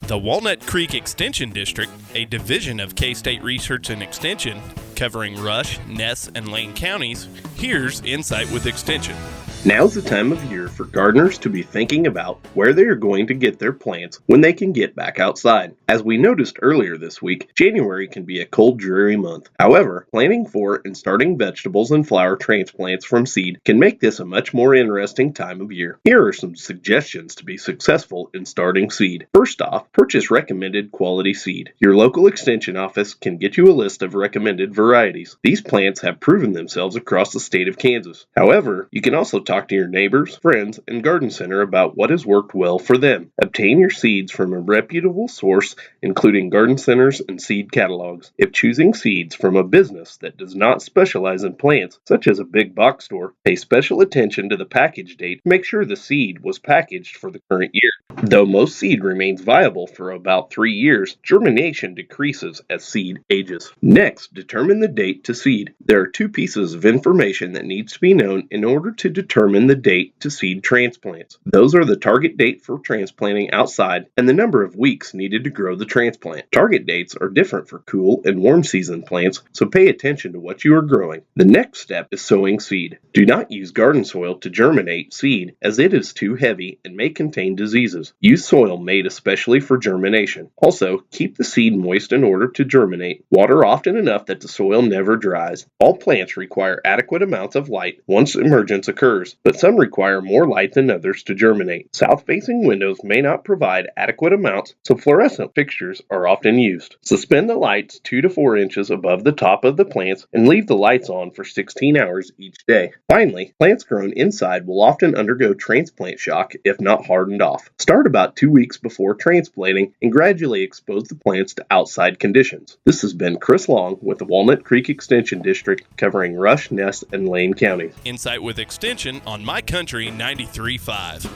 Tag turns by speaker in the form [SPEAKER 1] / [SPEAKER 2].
[SPEAKER 1] The Walnut Creek Extension District, a division of K-State Research and Extension, covering Rush, Ness, and Lane counties, here's Insight with Extension.
[SPEAKER 2] Now's the time of year for gardeners to be thinking about where they are going to get their plants when they can get back outside. As we noticed earlier this week, January can be a cold, dreary month. However, planting for and starting vegetables and flower transplants from seed can make this a much more interesting time of year. Here are some suggestions to be successful in starting seed. First off, purchase recommended quality seed. Your local extension office can get you a list of recommended varieties. These plants have proven themselves across the state of Kansas. However, you can also talk to your neighbors, friends, and garden center about what has worked well for them. Obtain your seeds from a reputable source, including garden centers and seed catalogs. If choosing seeds from a business that does not specialize in plants, such as a big box store, pay special attention to the package date to make sure the seed was packaged for the current year. Though most seed remains viable for about 3 years, germination decreases as seed ages. Next, determine the date to seed. There are 2 pieces of information that needs to be known in order to determine the date to seed transplants. Those are the target date for transplanting outside and the number of weeks needed to grow the transplant. Target dates are different for cool and warm season plants, so pay attention to what you are growing. The next step is sowing seed. Do not use garden soil to germinate seed, as it is too heavy and may contain diseases. Use soil made especially for germination. Also, keep the seed moist in order to germinate. Water often enough that the soil never dries. All plants require adequate amounts of light once emergence occurs, but some require more light than others to germinate. South-facing windows may not provide adequate amounts, so fluorescent fixtures are often used. Suspend the lights 2 to 4 inches above the top of the plants and leave the lights on for 16 hours each day. Finally, plants grown inside will often undergo transplant shock if not hardened off. Start about 2 weeks before transplanting and gradually expose the plants to outside conditions. This has been Chris Long with the Walnut Creek Extension District covering Rush, Ness, and Lane counties.
[SPEAKER 1] Insight with Extension on My Country 93.5.